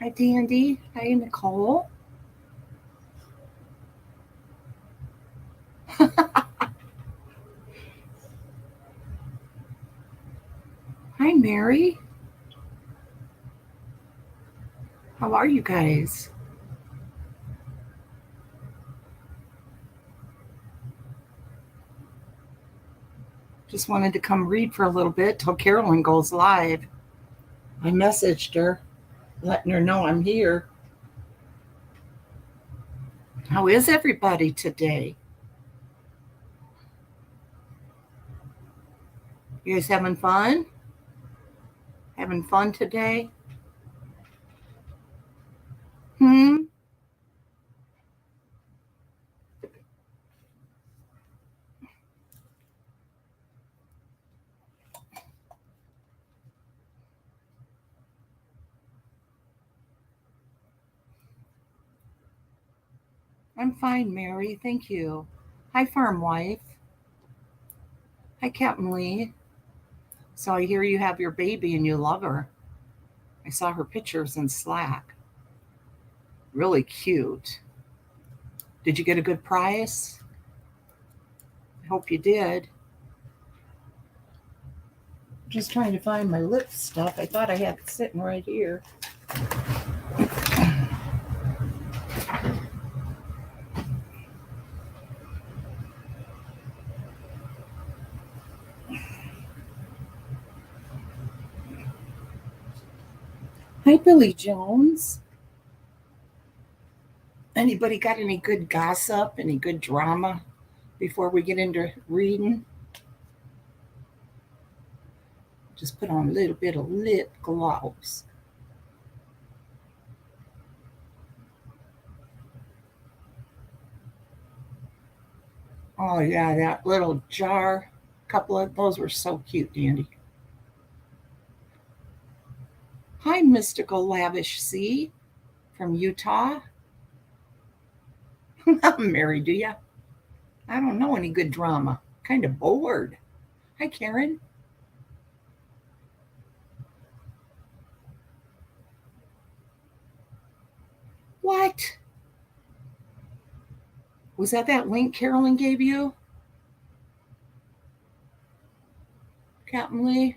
Hi, Dandy. Hi, Nicole. Hi, Mary. How are you guys? Just wanted to come read for a little bit till Carolyn goes live. I messaged her, letting her know I'm here. How is everybody today? You guys having fun? Having fun today? Hmm? I'm fine, Mary. Thank you. Hi, Farm Wife. Hi, Captain Lee. So I hear you have your baby and you love her. I saw her pictures in Slack. Really cute. Did you get a good price? I hope you did. Just trying to find my lip stuff. I thought I had it sitting right here. Hi, Billy Jones. Anybody got any good gossip, any good drama before we get into reading? Just put on a little bit of lip gloss. Oh, yeah, that little jar. Couple of those were so cute, Dandy. Hi, Mystical Lavish Sea from Utah. Mary, do ya? I don't know any good drama. Kind of bored. Hi, Karen. What? Was that link Carolyn gave you? Captain Lee?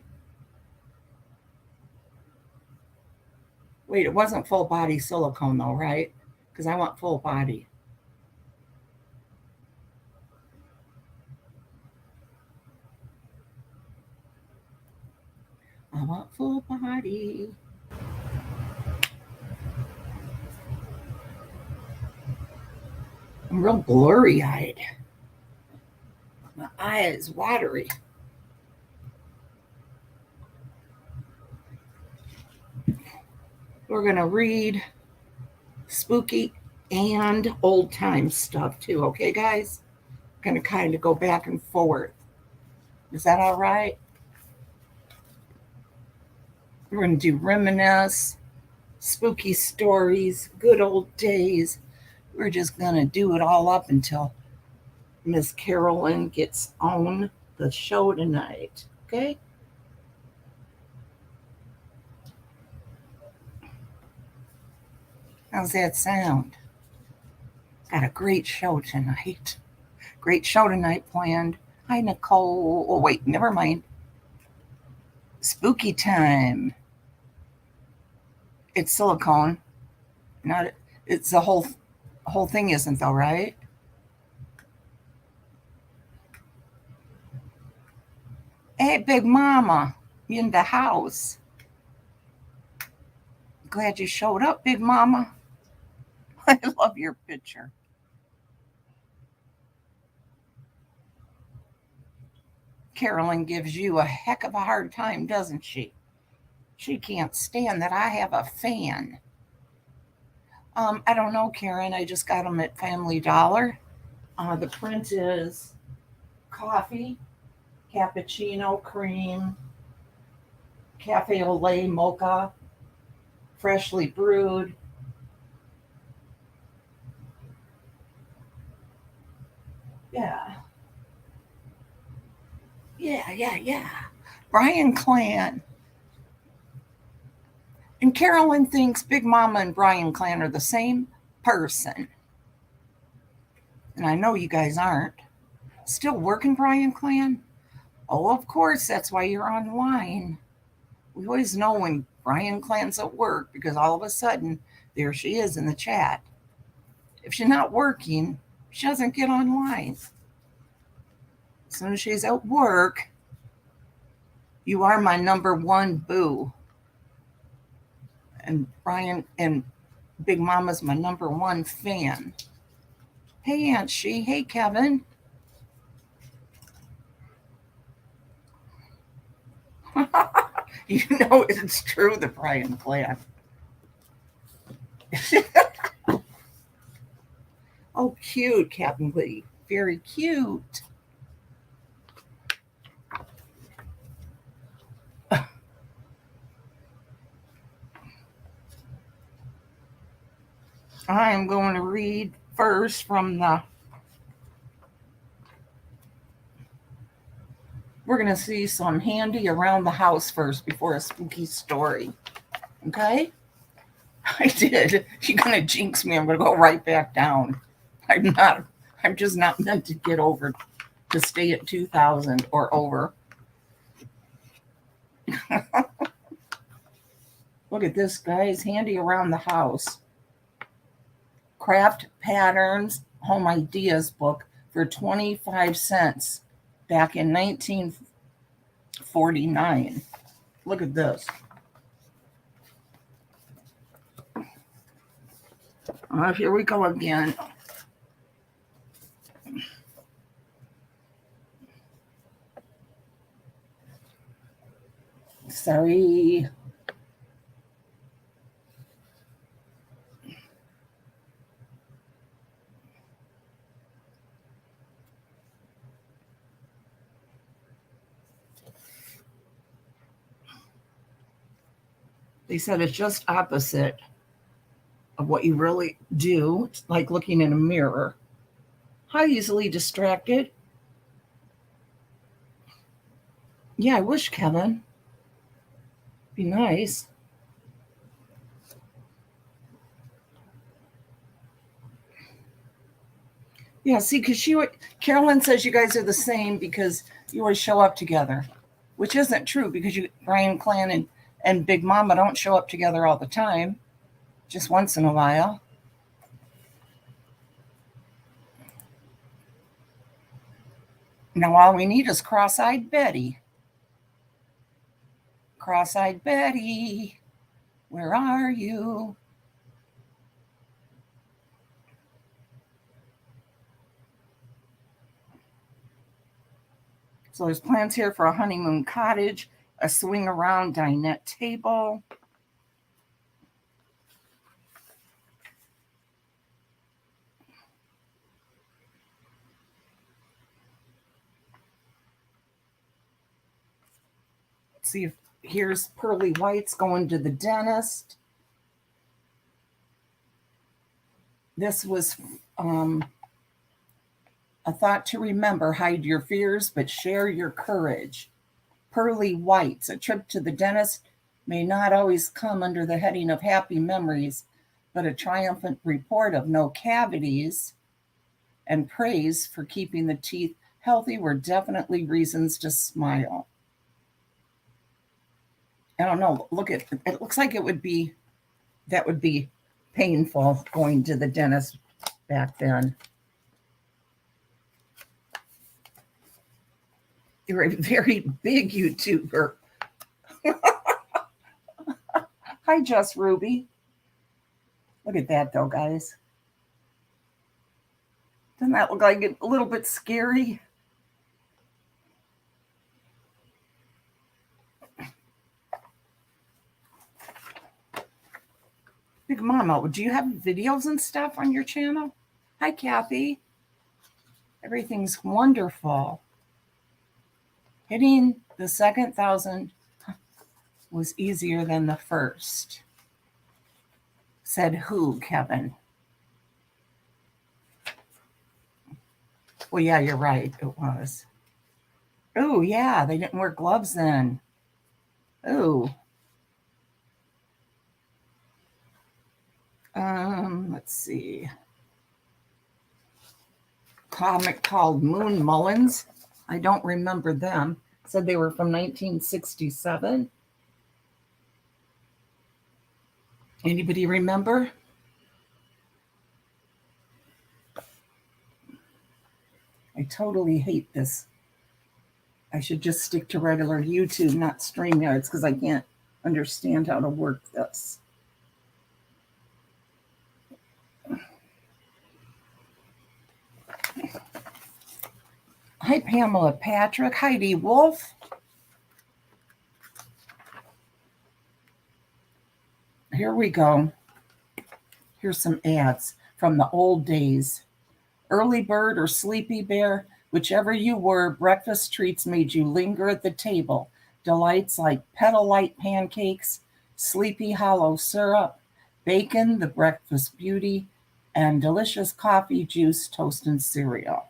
Wait, it wasn't full body silicone though, right? Because I want full body. I want full body. I'm real blurry eyed. My eye is watery. We're going to read spooky and old time stuff too, okay, guys? Going to kind of go back and forth. Is that all right? We're going to do reminisce, spooky stories, good old days. We're just going to do it all up until Miss Carolyn gets on the show tonight. Okay? How's that sound? Got a great show tonight. Great show tonight planned. Hi, Nicole. Oh, wait, never mind. Spooky time. It's silicone. Not. It's the whole thing isn't though, right? Hey, Big Mama, you in the house? Glad you showed up, Big Mama. I love your picture. Carolyn gives you a heck of a hard time, doesn't she? She can't stand that I have a fan. I don't know, Karen. I just got them at Family Dollar. The print is coffee, cappuccino, cream, cafe au lait, mocha, freshly brewed. Yeah, yeah. Brian Clan. And Carolyn thinks Big Mama and Brian Clan are the same person. And I know you guys aren't. Still working, Brian Clan? Oh, of course, that's why you're online. We always know when Brian Clan's at work because all of a sudden, there she is in the chat. If she's not working, she doesn't get online. As soon as she's at work, you are my number one boo. And Brian and Big Mama's my number one fan. Hey, Aunt She. Hey, Kevin. You know it's true, the Brian Clan. Oh, cute, Captain Lee. Very cute. I am going to read first from the. We're going to see some handy around the house first before a spooky story. Okay? I did. You're going to jinx me. I'm going to go right back down. I'm not. I'm just not meant to get over to stay at 2,000 or over. Look at this, guys. Handy around the house. Craft Patterns Home Ideas book for 25 cents back in 1949. Look at this. Here we go again. Sorry. They said it's just opposite of what you really do. It's like looking in a mirror. How easily distracted. Yeah, I wish, Kevin. Be nice. Yeah, see, because Carolyn says you guys are the same because you always show up together, which isn't true because Brian Clan and Big Mama don't show up together all the time, just once in a while. Now all we need is Cross-Eyed Betty. Cross-Eyed Betty, where are you? So there's plans here for a honeymoon cottage, a swing around dinette table. Let's see if here's Pearly White's going to the dentist. This was a thought to remember: hide your fears, but share your courage. Pearly White's a trip to the dentist may not always come under the heading of happy memories, but a triumphant report of no cavities and praise for keeping the teeth healthy were definitely reasons to smile. I don't know. Look at it. Looks like that would be painful going to the dentist back then. You're a very big YouTuber. Hi, Just Ruby. Look at that, though, guys. Doesn't that look like a little bit scary? Big Mama, do you have videos and stuff on your channel? Hi, Kathy. Everything's wonderful. Hitting the second 1,000 was easier than the first. Said who, Kevin? Well, yeah, you're right. It was. Oh, yeah, they didn't wear gloves then. Oh. Let's see. Comic called Moon Mullins. I don't remember them. Said they were from 1967. Anybody remember? I totally hate this. I should just stick to regular YouTube, not StreamYards, because I can't understand how to work this. Hi, Pamela Patrick. Heidi Wolf. Here we go. Here's some ads from the old days. Early bird or sleepy bear, whichever you were, breakfast treats made you linger at the table. Delights like petal light pancakes, sleepy hollow syrup, bacon, the breakfast beauty, and delicious coffee, juice, toast, and cereal.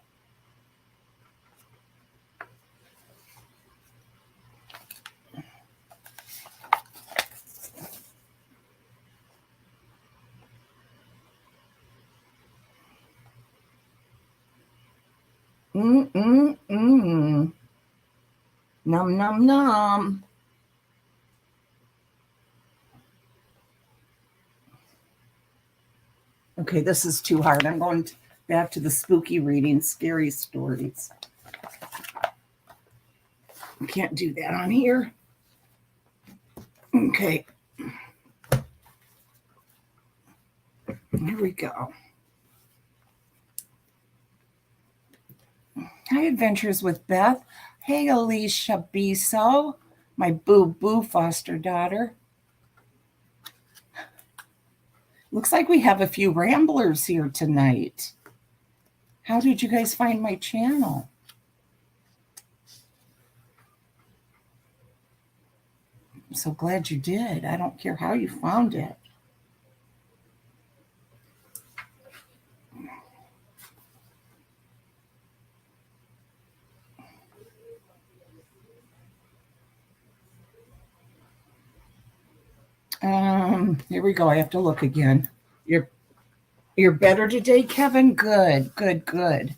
Num, num, num. Okay, this is too hard. I'm going back to the spooky reading, scary stories. Can't do that on here. Okay. Here we go. Hi, Adventures with Beth. Hey, Alicia Biso, my boo-boo foster daughter. Looks like we have a few ramblers here tonight. How did you guys find my channel? I'm so glad you did. I don't care how you found it. Here we go. I have to look again. You're better today, Kevin? Good, good, good.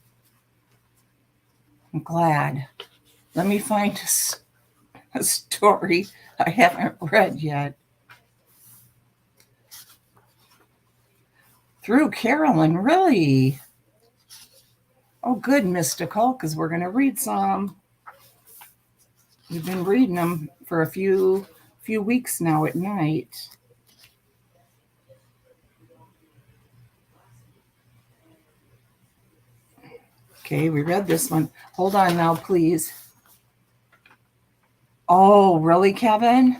I'm glad. Let me find a story I haven't read yet. Through Carolyn, really? Oh, good, Mystical, because we're going to read some. We've been reading them for a few weeks now at night. Okay, we read this one. Hold on now, please. Oh, really, Kevin?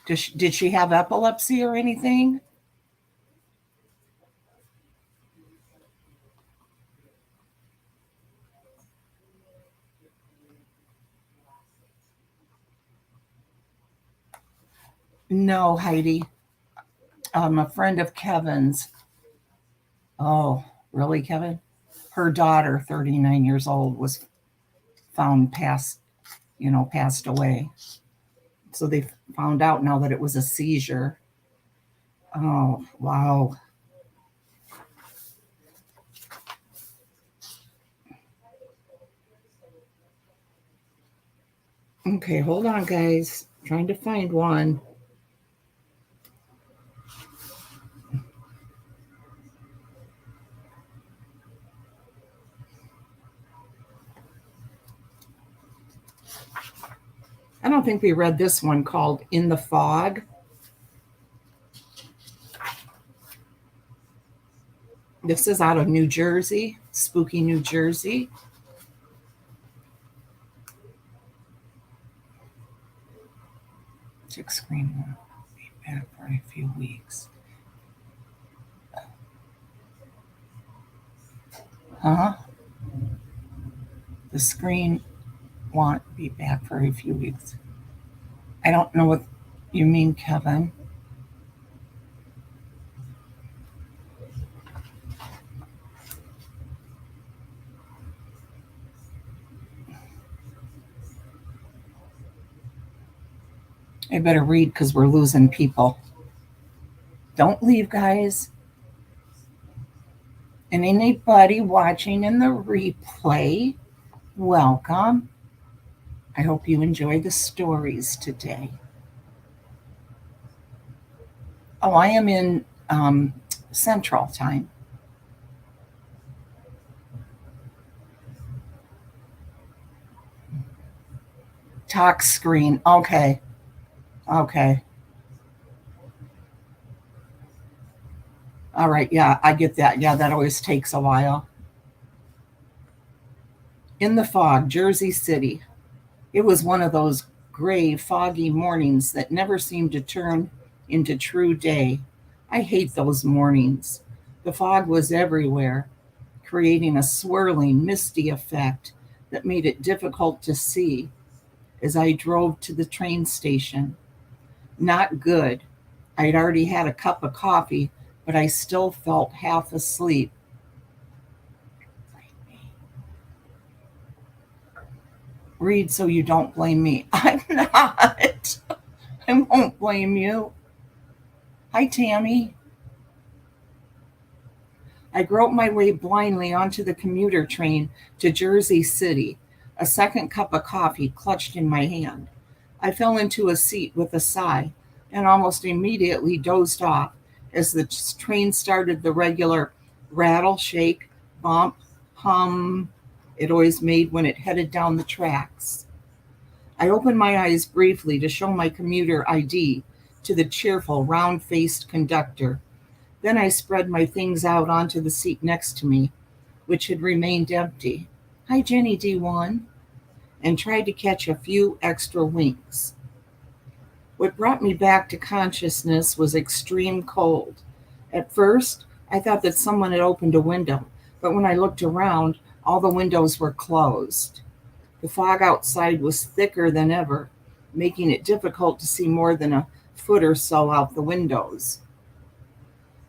Did she have epilepsy or anything? No, Heidi. A friend of Kevin's. Oh, really, Kevin? Her daughter, 39 years old, was found passed away. So they found out now that it was a seizure. Oh, wow. Okay, hold on, guys. Trying to find one. I don't think we read this one called In the Fog. This is out of New Jersey, spooky New Jersey. Tick screen won't be back for a few weeks. Huh? The screen won't be back for a few weeks. I don't know what you mean, Kevin. I better read because we're losing people. Don't leave, guys. And anybody watching in the replay, welcome. I hope you enjoy the stories today. Oh, I am in Central Time. Talk screen. Okay. Okay. All right. Yeah, I get that. Yeah, that always takes a while. In the Fog, Jersey City. It was one of those gray, foggy mornings that never seemed to turn into true day. I hate those mornings. The fog was everywhere, creating a swirling, misty effect that made it difficult to see as I drove to the train station. Not good. I'd already had a cup of coffee, but I still felt half asleep. Read so you don't blame me. I'm not. I won't blame you. Hi, Tammy. I groped my way blindly onto the commuter train to Jersey City, a second cup of coffee clutched in my hand. I fell into a seat with a sigh and almost immediately dozed off as the train started the regular rattle, shake, bump, hum it always made when it headed down the tracks. I opened my eyes briefly to show my commuter ID to the cheerful, round faced conductor. Then I spread my things out onto the seat next to me, which had remained empty. Hi, Jenny D1, and tried to catch a few extra winks. What brought me back to consciousness was extreme cold. At first, I thought that someone had opened a window, but when I looked around, all the windows were closed. The fog outside was thicker than ever, making it difficult to see more than a foot or so out the windows.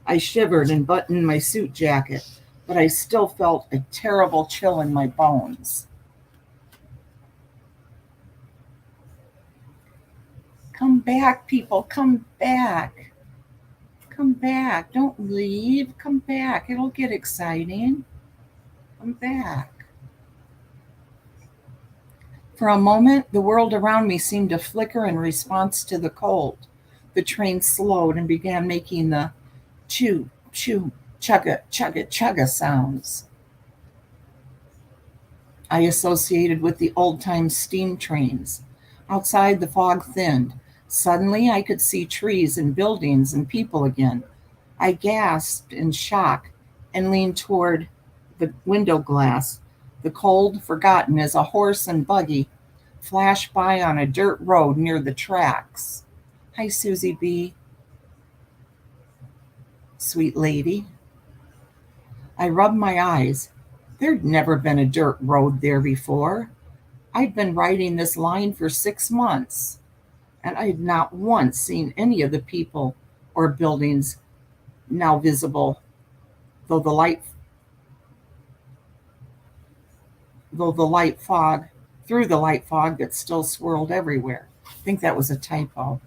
I shivered and buttoned my suit jacket, but I still felt a terrible chill in my bones. Come back, people, come back. Come back. Don't leave. Come back. It'll get exciting. Come back. For a moment, the world around me seemed to flicker in response to the cold. The train slowed and began making the chew, chew, chugga, chugga, chugga sounds I associated with the old time steam trains. Outside, the fog thinned. Suddenly, I could see trees and buildings and people again. I gasped in shock and leaned toward the window glass. The cold, forgotten as a horse and buggy, flashed by on a dirt road near the tracks. Hi, Susie B. Sweet lady. I rubbed my eyes. There'd never been a dirt road there before. I'd been writing this line for 6 months, and I had not once seen any of the people or buildings now visible, though the light fog, through the light fog that still swirled everywhere. I think that was a typo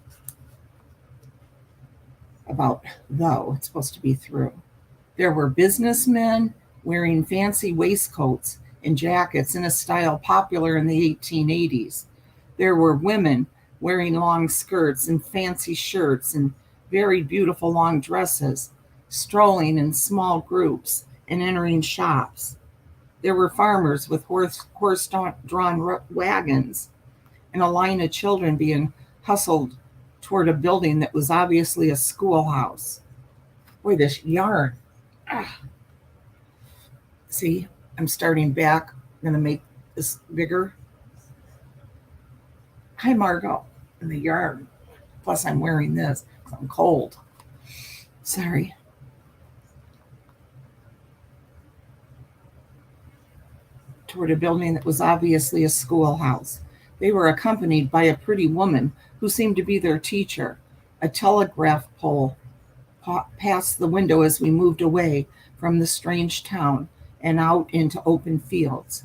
about though. It's supposed to be through. There were businessmen wearing fancy waistcoats and jackets in a style popular in the 1880s. There were women wearing long skirts and fancy shirts and very beautiful long dresses, strolling in small groups and entering shops. There were farmers with horse-drawn wagons and a line of children being hustled toward a building that was obviously a schoolhouse. Boy, this yarn. Ah, see, I'm starting back. I'm going to make this bigger. Hi, Margot, in the yard. Plus, I'm wearing this. I'm cold. Sorry. Toward a building that was obviously a schoolhouse. They were accompanied by a pretty woman who seemed to be their teacher. A telegraph pole passed the window as we moved away from the strange town and out into open fields.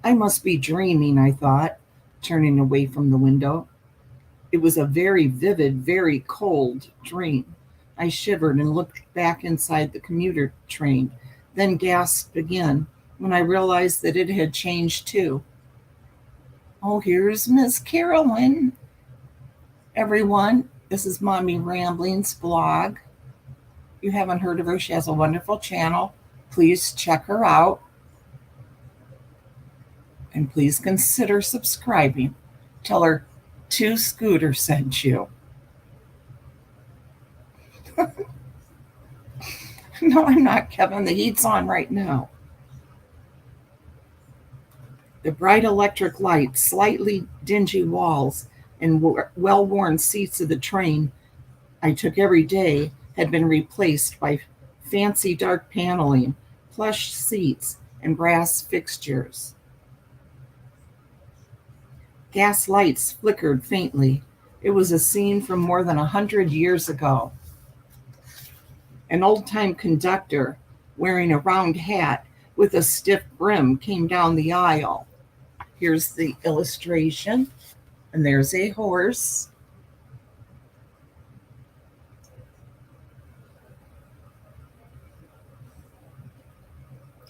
I must be dreaming, I thought, turning away from the window. It was a very vivid, very cold dream. I shivered and looked back inside the commuter train, then gasped again when I realized that it had changed too. Oh, here's Miss Carolyn. Everyone, this is Mommy Ramblings blog. You haven't heard of her, she has a wonderful channel. Please check her out. And please consider subscribing. Tell her 2 Scooter sent you. No, I'm not, Kevin. The heat's on right now. The bright electric lights, slightly dingy walls, and well-worn seats of the train I took every day had been replaced by fancy dark paneling, plush seats, and brass fixtures. Gas lights flickered faintly. It was a scene from more than 100 years ago. An old-time conductor, wearing a round hat with a stiff brim, came down the aisle. Here's the illustration, and there's a horse.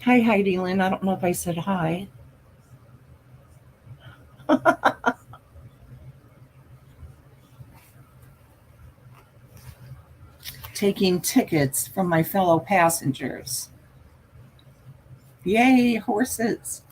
Hi, Heidi Lynn. I don't know if I said hi. Taking tickets from my fellow passengers. Yay, horses!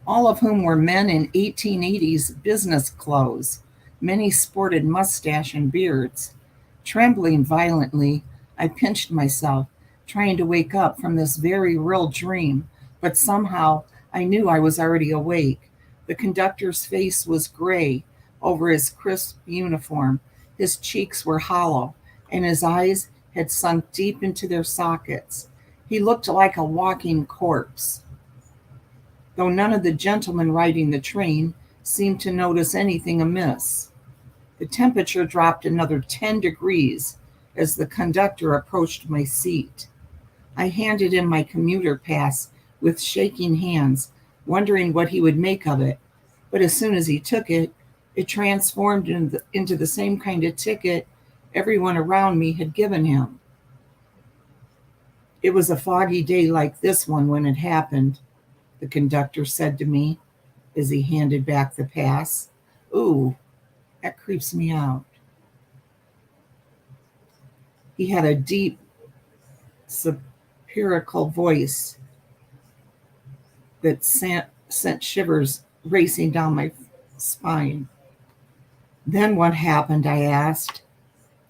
All of whom were men in 1880s business clothes. Many sported mustache and beards. Trembling violently, I pinched myself, trying to wake up from this very real dream, but somehow I knew I was already awake. The conductor's face was gray over his crisp uniform. His cheeks were hollow, and his eyes had sunk deep into their sockets. He looked like a walking corpse. Though none of the gentlemen riding the train seemed to notice anything amiss. The temperature dropped another 10 degrees as the conductor approached my seat. I handed him my commuter pass with shaking hands, wondering what he would make of it. But as soon as he took it, it transformed into the same kind of ticket everyone around me had given him. It was a foggy day like this one when it happened, the conductor said to me as he handed back the pass. Ooh, that creeps me out. He had a deep, satirical voice that sent shivers racing down my spine. Then what happened, I asked,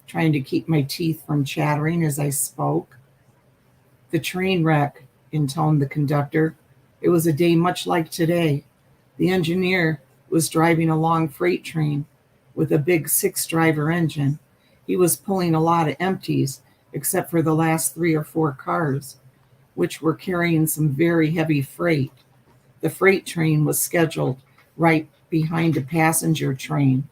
trying to keep my teeth from chattering as I spoke. The train wreck, intoned the conductor. It was a day much like today. The engineer was driving a long freight train with a big 6-driver engine. He was pulling a lot of empties, except for the last 3 or 4 cars, which were carrying some very heavy freight. The freight train was scheduled right behind a passenger train,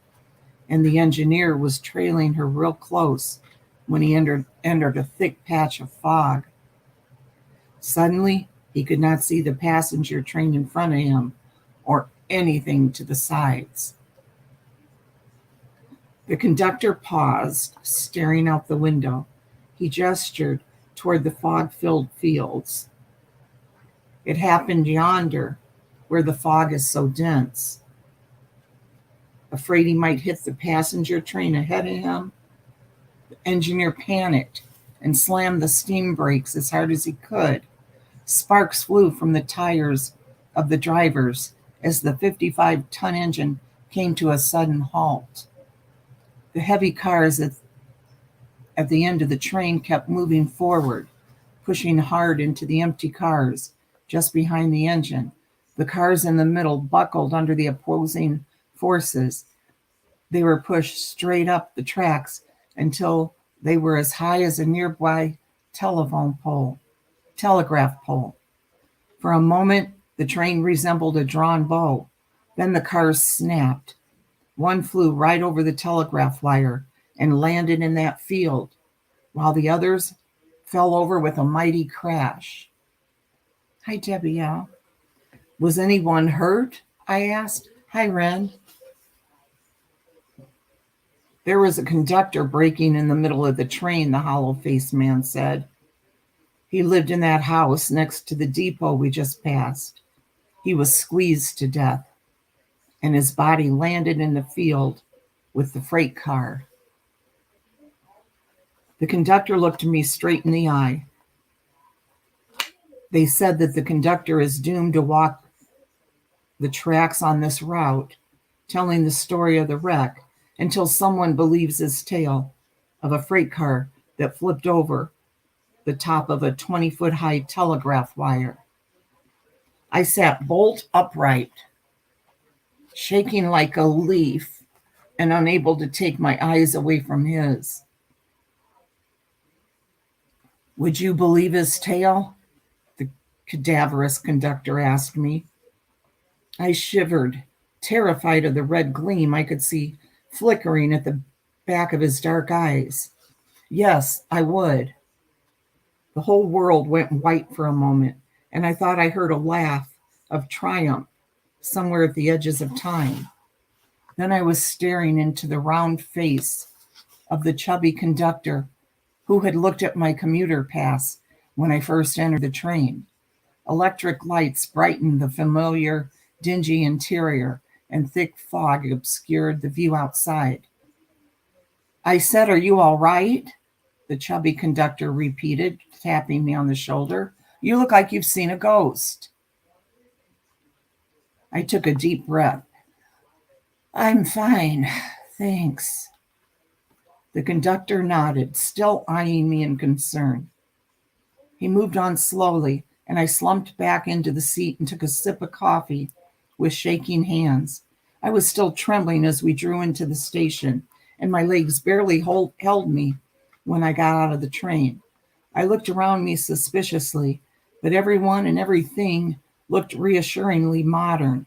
and the engineer was trailing her real close when he entered a thick patch of fog. Suddenly, he could not see the passenger train in front of him or anything to the sides. The conductor paused, staring out the window. He gestured toward the fog-filled fields. It happened yonder, where the fog is so dense. Afraid he might hit the passenger train ahead of him, the engineer panicked and slammed the steam brakes as hard as he could. Sparks flew from the tires of the drivers as the 55-ton engine came to a sudden halt. The heavy cars at the end of the train kept moving forward, pushing hard into the empty cars just behind the engine. The cars in the middle buckled under the opposing forces. They were pushed straight up the tracks until they were as high as a nearby telegraph pole. For a moment, the train resembled a drawn bow. Then the cars snapped. One flew right over the telegraph wire and landed in that field, while the others fell over with a mighty crash. Hi, Debbie. Was anyone hurt? I asked. Hi, Ren. There was a conductor braking in the middle of the train, the hollow-faced man said. He lived in that house next to the depot we just passed. He was squeezed to death, and his body landed in the field with the freight car. The conductor looked me straight in the eye. They said that the conductor is doomed to walk the tracks on this route, telling the story of the wreck until someone believes his tale of a freight car that flipped over the top of a 20-foot high telegraph wire. I sat bolt upright, shaking like a leaf and unable to take my eyes away from his. Would you believe his tale? The cadaverous conductor asked me. I shivered, terrified of the red gleam I could see flickering at the back of his dark eyes. Yes, I would. The whole world went white for a moment, and I thought I heard a laugh of triumph somewhere at the edges of time. Then I was staring into the round face of the chubby conductor who had looked at my commuter pass when I first entered the train. Electric lights brightened the familiar, dingy interior, and thick fog obscured the view outside. I said, "Are you all right?" The chubby conductor repeated, tapping me on the shoulder. "You look like you've seen a ghost." I took a deep breath. "I'm fine, thanks." The conductor nodded, still eyeing me in concern. He moved on slowly, and I slumped back into the seat and took a sip of coffee with shaking hands. I was still trembling as we drew into the station, and my legs barely held me when I got out of the train. I looked around me suspiciously, but everyone and everything looked reassuringly modern.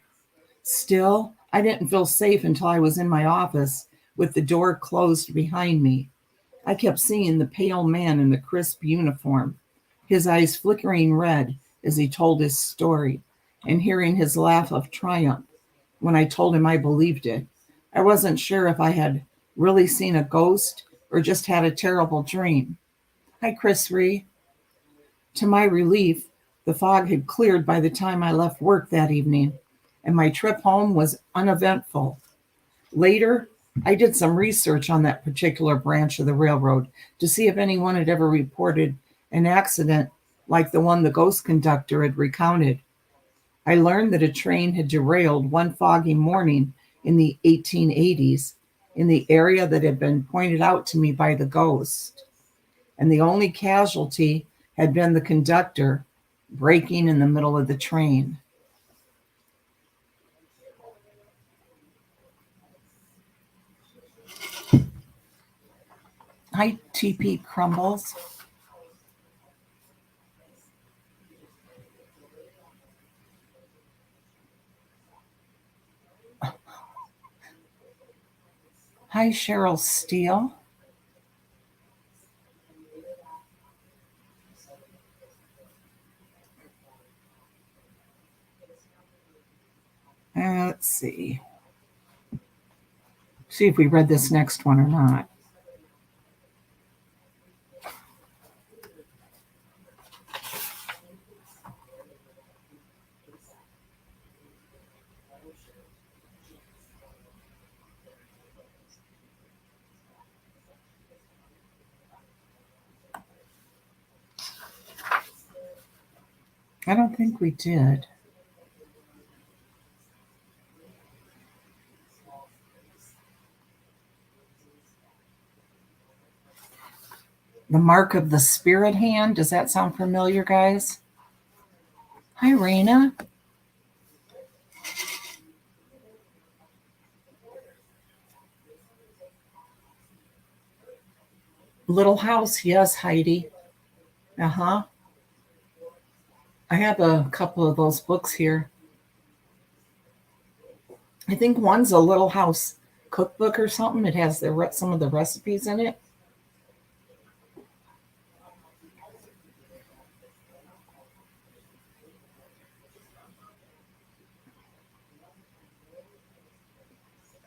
Still, I didn't feel safe until I was in my office with the door closed behind me. I kept seeing the pale man in the crisp uniform, his eyes flickering red as he told his story, and hearing his laugh of triumph when I told him I believed it. I wasn't sure if I had really seen a ghost or just had a terrible dream. Hi, Chris Ree. To my relief, the fog had cleared by the time I left work that evening, and my trip home was uneventful. Later, I did some research on that particular branch of the railroad to see if anyone had ever reported an accident like the one the ghost conductor had recounted. I learned that a train had derailed one foggy morning in the 1880s in the area that had been pointed out to me by the ghost, and the only casualty had been the conductor braking in the middle of the train. Hi, TP Crumbles. Hi, Cheryl Steele. Let's see. See if we read this next one or not. I don't think we did. The Mark of the Spirit Hand. Does that sound familiar, guys? Hi, Raina. Little House. Yes, Heidi. Uh-huh. I have a couple of those books here. I think one's a Little House cookbook or something. It has some of the recipes in it.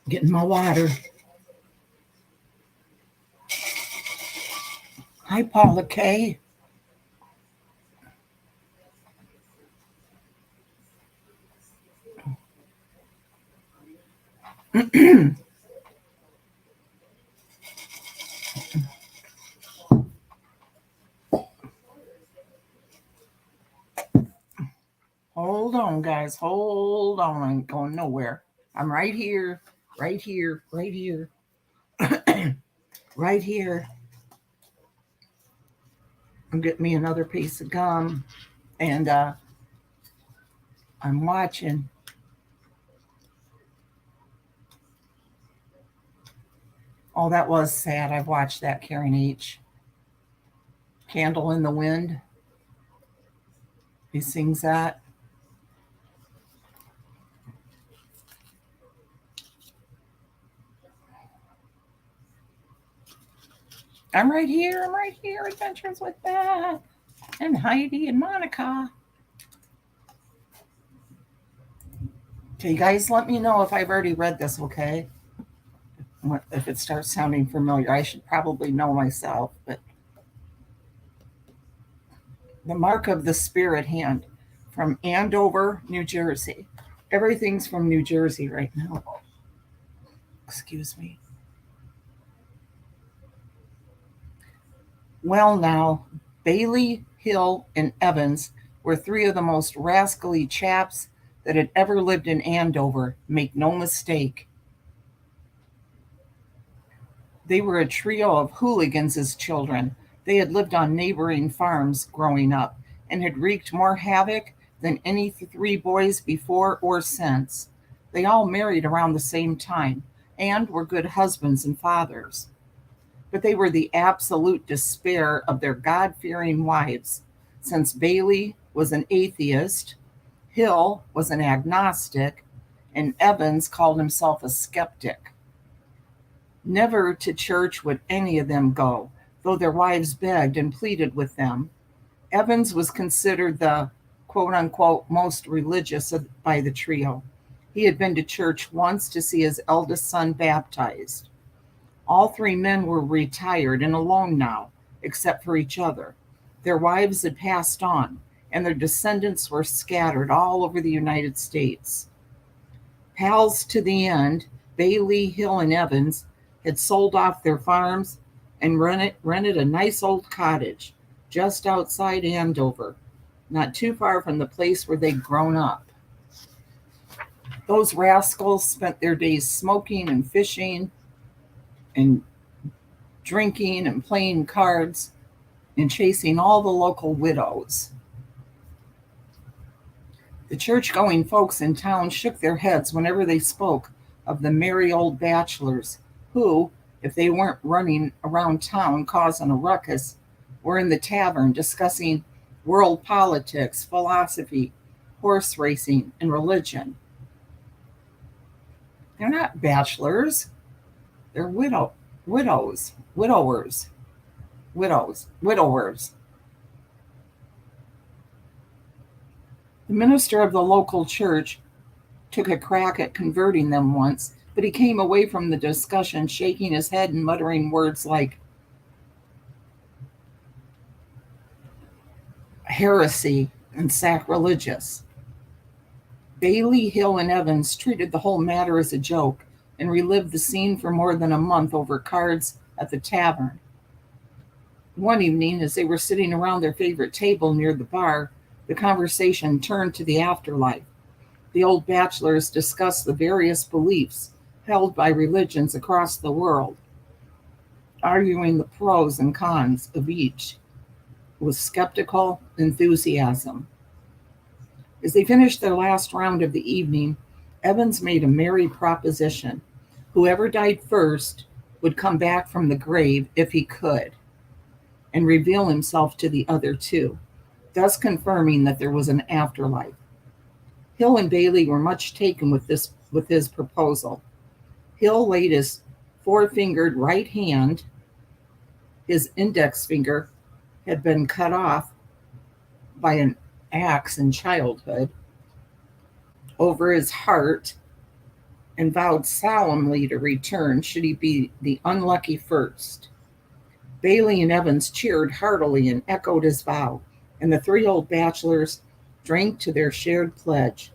Getting my water. Hi, Paula Kay. Hold on, guys. Hold on. I ain't going nowhere. I'm right here, right here, right here, right here. I'm getting me another piece of gum, and I'm watching. Oh, that was sad. I've watched that, Karen H. Candle in the Wind. He sings that. I'm right here. I'm right here. Adventures with Beth and Heidi and Monica. Okay, you guys, let me know if I've already read this, okay? If it starts sounding familiar. I should probably know myself, but The Mark of the Spirit Hand from Andover, New Jersey. Everything's from New Jersey right now. Excuse me. Well, now, Bailey, Hill, and Evans were three of the most rascally chaps that had ever lived in Andover, make no mistake. They were a trio of hooligans as children. They had lived on neighboring farms growing up and had wreaked more havoc than any three boys before or since. They all married around the same time and were good husbands and fathers. But they were the absolute despair of their God fearing wives, since Bailey was an atheist, Hill was an agnostic, and Evans called himself a skeptic. Never to church would any of them go, though their wives begged and pleaded with them. Evans was considered the quote unquote most religious by the trio. He had been to church once to see his eldest son baptized. All three men were retired and alone now, except for each other. Their wives had passed on, and their descendants were scattered all over the United States. Pals to the end, Bailey, Hill, and Evans had sold off their farms and rented a nice old cottage just outside Andover, not too far from the place where they'd grown up. Those rascals spent their days smoking and fishing and drinking and playing cards and chasing all the local widows. The church-going folks in town shook their heads whenever they spoke of the merry old bachelors who, if they weren't running around town causing a ruckus, were in the tavern discussing world politics, philosophy, horse racing, and religion. They're not bachelors. They're widowers. The minister of the local church took a crack at converting them once, but he came away from the discussion shaking his head and muttering words like heresy and sacrilegious. Bailey, Hill, and Evans treated the whole matter as a joke and relived the scene for more than a month over cards at the tavern. One evening, as they were sitting around their favorite table near the bar, the conversation turned to the afterlife. The old bachelors discussed the various beliefs held by religions across the world. arguing the pros and cons of each with skeptical enthusiasm. As they finished their last round of the evening, Evans made a merry proposition. Whoever died first would come back from the grave if he could and reveal himself to the other two, thus confirming that there was an afterlife. Hill and Bailey were much taken with his proposal. Hill laid his four-fingered right hand, his index finger had been cut off by an axe in childhood, over his heart and vowed solemnly to return should he be the unlucky first. Bailey and Evans cheered heartily and echoed his vow, and the three old bachelors drank to their shared pledge.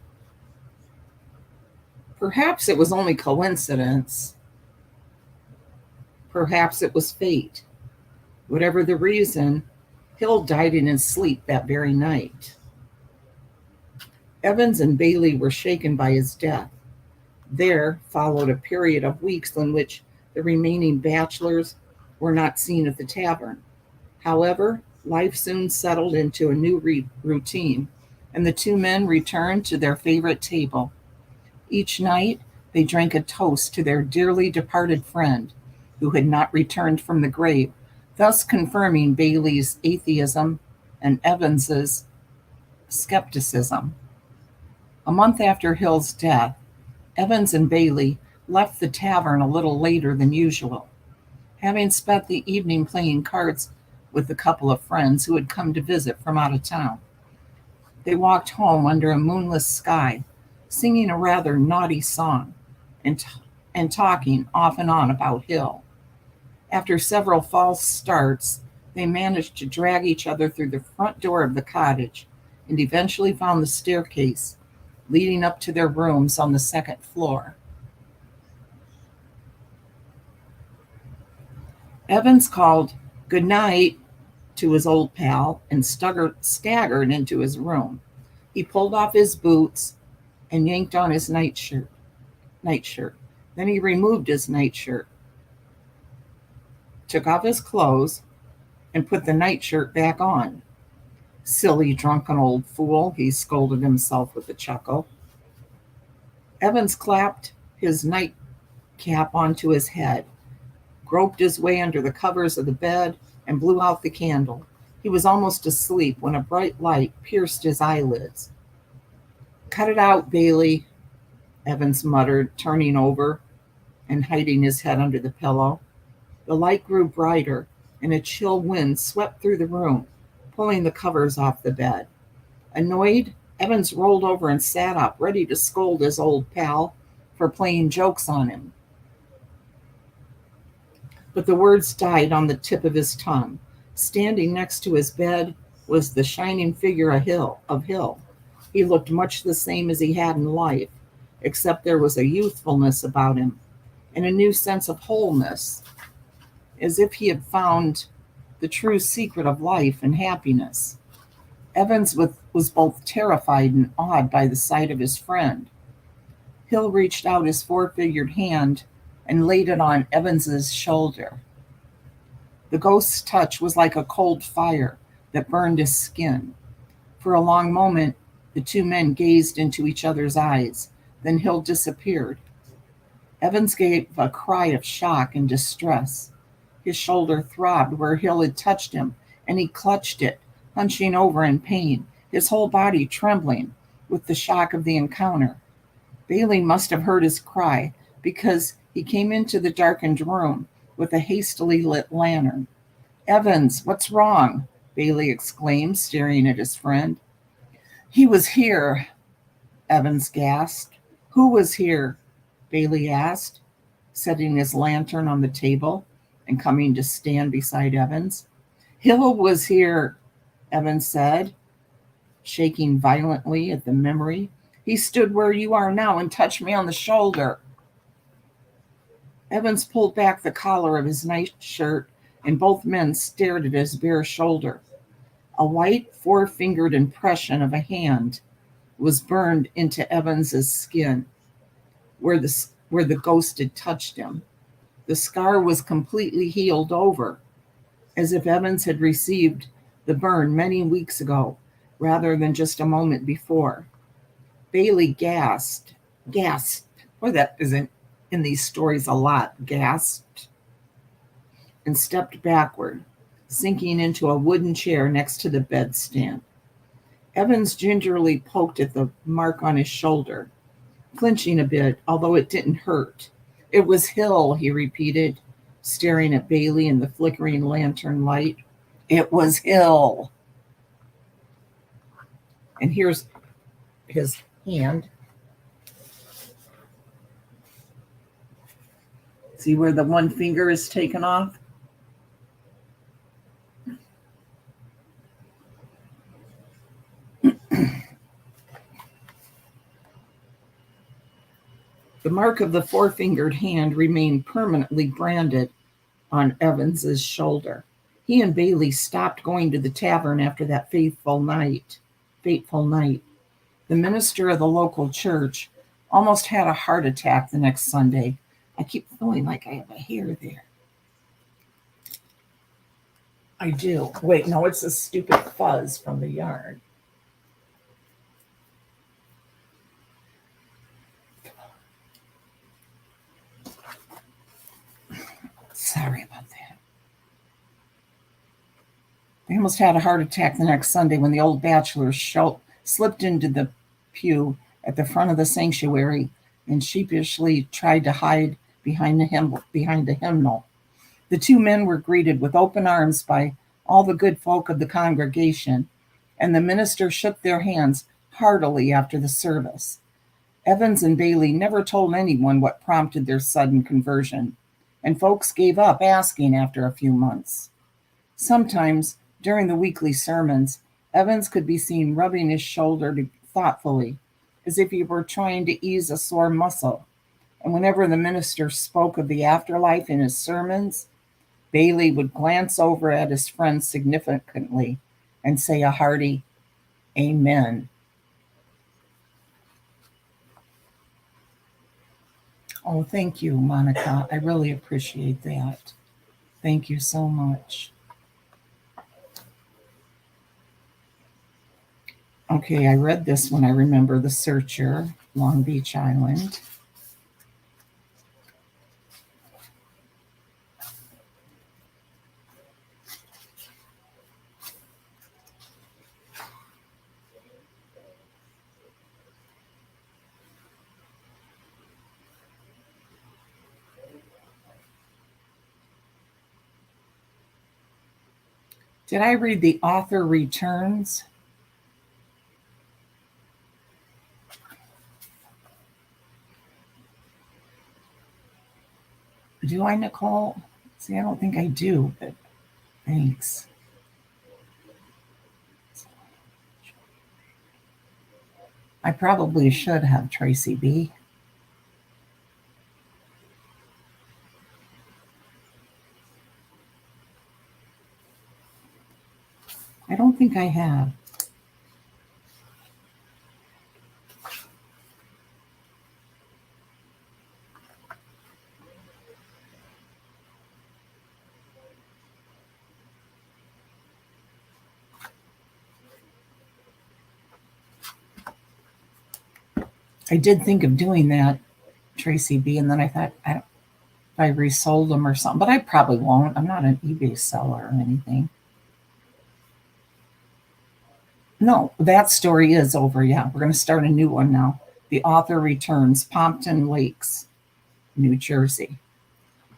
Perhaps it was only coincidence. Perhaps it was fate. Whatever the reason, Hill died in his sleep that very night. Evans and Bailey were shaken by his death. There followed a period of weeks in which the remaining bachelors were not seen at the tavern. However, life soon settled into a new routine, and the two men returned to their favorite table. Each night, they drank a toast to their dearly departed friend, who had not returned from the grave, thus confirming Bailey's atheism and Evans's skepticism. A month after Hill's death, Evans and Bailey left the tavern a little later than usual, having spent the evening playing cards with a couple of friends who had come to visit from out of town. They walked home under a moonless sky, singing a rather naughty song and talking off and on about Hill. After several false starts, they managed to drag each other through the front door of the cottage and eventually found the staircase leading up to their rooms on the second floor. Evans called "good night" to his old pal and staggered into his room. He pulled off his boots and yanked on his nightshirt. Then he removed his nightshirt, took off his clothes, and put the nightshirt back on. Silly, drunken old fool, he scolded himself with a chuckle. Evans clapped his nightcap onto his head, groped his way under the covers of the bed, and blew out the candle. He was almost asleep when a bright light pierced his eyelids. "Cut it out, Bailey," Evans muttered, turning over and hiding his head under the pillow. The light grew brighter, and a chill wind swept through the room, pulling the covers off the bed. Annoyed, Evans rolled over and sat up, ready to scold his old pal for playing jokes on him. But the words died on the tip of his tongue. Standing next to his bed was the shining figure of Hill. He looked much the same as he had in life, except there was a youthfulness about him and a new sense of wholeness, as if he had found the true secret of life and happiness. Evans was both terrified and awed by the sight of his friend. Hill reached out his four-fingered hand and laid it on Evans's shoulder. The ghost's touch was like a cold fire that burned his skin. For a long moment, the two men gazed into each other's eyes. Then Hill disappeared. Evans gave a cry of shock and distress. His shoulder throbbed where Hill had touched him, and he clutched it, hunching over in pain, his whole body trembling with the shock of the encounter. Bailey must have heard his cry, because he came into the darkened room with a hastily lit lantern. "Evans, what's wrong?" Bailey exclaimed, staring at his friend. "He was here," Evans gasped. "Who was here?" Bailey asked, setting his lantern on the table and coming to stand beside Evans. "Hill was here," Evans said, shaking violently at the memory. "He stood where you are now and touched me on the shoulder." Evans pulled back the collar of his nightshirt, and both men stared at his bare shoulder. A white, four-fingered impression of a hand was burned into Evans's skin, where the ghost had touched him. The scar was completely healed over, as if Evans had received the burn many weeks ago rather than just a moment before. Bailey gasped. Boy, that isn't in these stories a lot, gasped, and stepped backward, sinking into a wooden chair next to the bedstand. Evans gingerly poked at the mark on his shoulder, flinching a bit, although it didn't hurt. It was Hill, he repeated, staring at Bailey in the flickering lantern light. It was Hill. And here's his hand. See where the one finger is taken off? The mark of the four-fingered hand remained permanently branded on Evans's shoulder. He and Bailey stopped going to the tavern after that fateful night. The minister of the local church almost had a heart attack the next Sunday. I keep feeling like I have a hair there. I do. Wait, no, it's a stupid fuzz from the yard. Sorry about that. They almost had a heart attack the next Sunday when the old bachelor slipped into the pew at the front of the sanctuary and sheepishly tried to hide behind the hymnal. The two men were greeted with open arms by all the good folk of the congregation, and the minister shook their hands heartily after the service. Evans and Bailey never told anyone what prompted their sudden conversion, and folks gave up asking after a few months. Sometimes, during the weekly sermons, Evans could be seen rubbing his shoulder thoughtfully, as if he were trying to ease a sore muscle. And whenever the minister spoke of the afterlife in his sermons, Bailey would glance over at his friend significantly and say a hearty, "Amen." Oh, thank you, Monica. I really appreciate that. Thank you so much. Okay, I read this one. I remember The Searcher, Long Beach Island. Did I read The Author Returns? Do I, Nicole? See, I don't think I do, but thanks. I probably should have, Tracy B. I don't think I have. I did think of doing that, Tracy B, and then I thought, if I resold them or something, but I probably won't. I'm not an eBay seller or anything. No, that story is over. Yeah, we're going to start a new one now. The Author Returns, Pompton Lakes, New Jersey.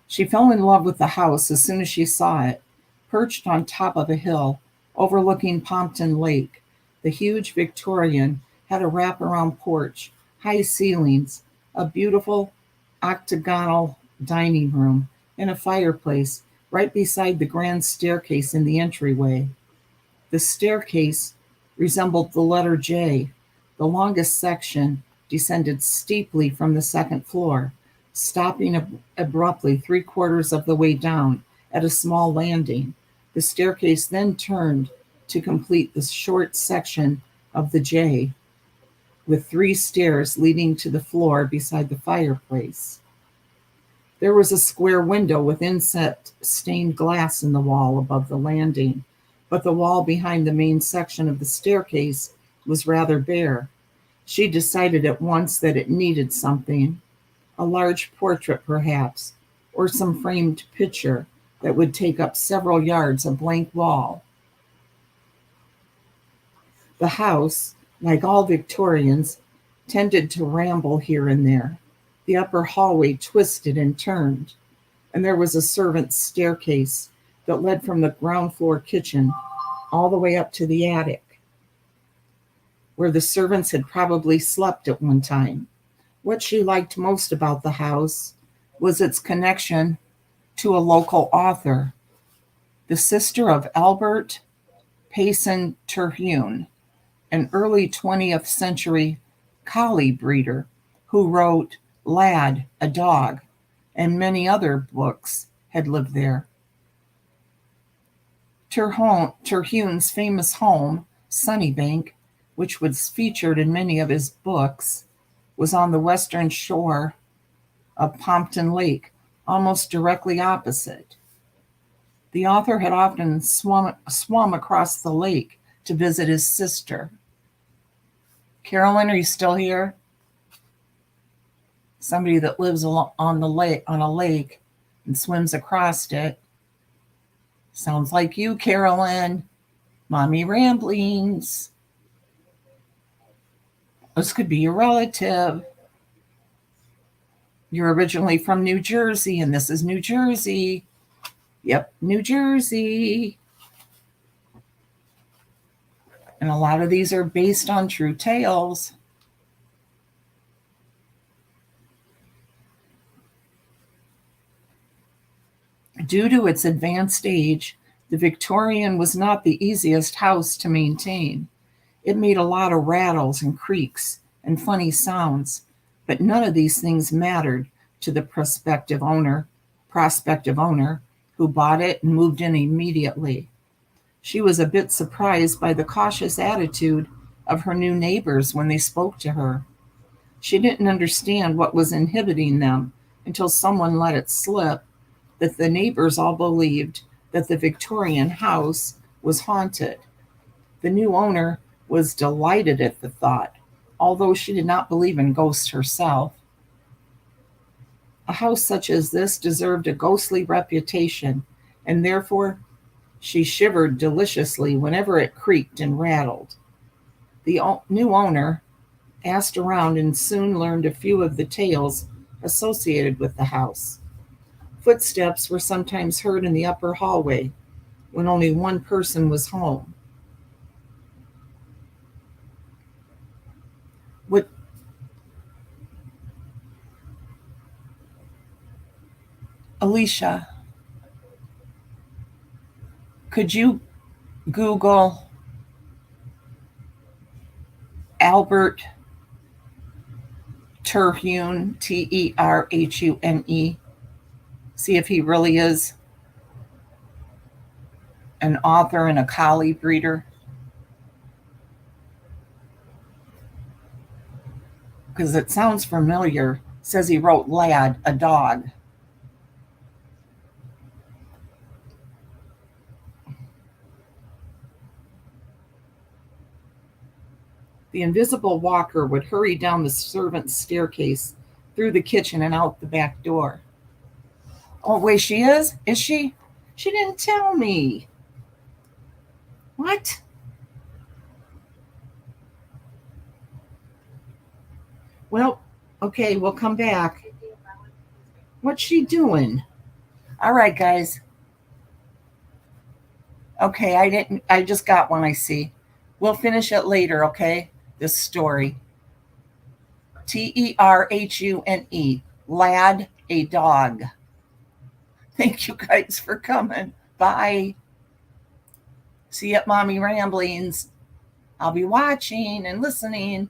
She fell in love with the house as soon as she saw it, perched on top of a hill overlooking Pompton Lake. The huge Victorian had a wraparound porch, high ceilings, a beautiful octagonal dining room, and a fireplace right beside the grand staircase in the entryway. The staircase resembled the letter J. The longest section descended steeply from the second floor, stopping abruptly 3/4 of the way down at a small landing. The staircase then turned to complete the short section of the J, with 3 stairs leading to the floor beside the fireplace. There was a square window with inset stained glass in the wall above the landing, but the wall behind the main section of the staircase was rather bare. She decided at once that it needed something, a large portrait perhaps, or some framed picture that would take up several yards of blank wall. The house, like all Victorians, tended to ramble here and there. The upper hallway twisted and turned, and there was a servant's staircase that led from the ground floor kitchen all the way up to the attic, where the servants had probably slept at one time. What she liked most about the house was its connection to a local author, the sister of Albert Payson Terhune, an early 20th century collie breeder who wrote Lad, a Dog, and many other books, had lived there. Terhune's famous home, Sunnybank, which was featured in many of his books, was on the western shore of Pompton Lake, almost directly opposite. The author had often swum across the lake to visit his sister. Carolyn, are you still here? Somebody that lives on a lake and swims across it. Sounds like you, Carolyn. Mommy ramblings. This could be your relative. You're originally from New Jersey, and this is New Jersey. Yep, New Jersey. And a lot of these are based on true tales. Due to its advanced age, the Victorian was not the easiest house to maintain. It made a lot of rattles and creaks and funny sounds, but none of these things mattered to the prospective owner who bought it and moved in immediately. She was a bit surprised by the cautious attitude of her new neighbors when they spoke to her. She didn't understand what was inhibiting them until someone let it slip that the neighbors all believed that the Victorian house was haunted. The new owner was delighted at the thought, although she did not believe in ghosts herself. A house such as this deserved a ghostly reputation, and therefore she shivered deliciously whenever it creaked and rattled. The new owner asked around and soon learned a few of the tales associated with the house. Footsteps were sometimes heard in the upper hallway when only one person was home. What Alicia, could you Google Albert Terhune, Terhune, see if he really is an author and a collie breeder? Because it sounds familiar. It says he wrote Lad, a Dog. The invisible walker would hurry down the servant's staircase, through the kitchen, and out the back door. Oh, wait, she is? Is she? She didn't tell me. What? Well, okay, we'll come back. What's she doing? All right, guys. Okay, I just got one, I see. We'll finish it later, okay? This story. Terhune, Lad, a Dog. Thank you guys for coming. Bye. See you at Mommy Ramblings. I'll be watching and listening.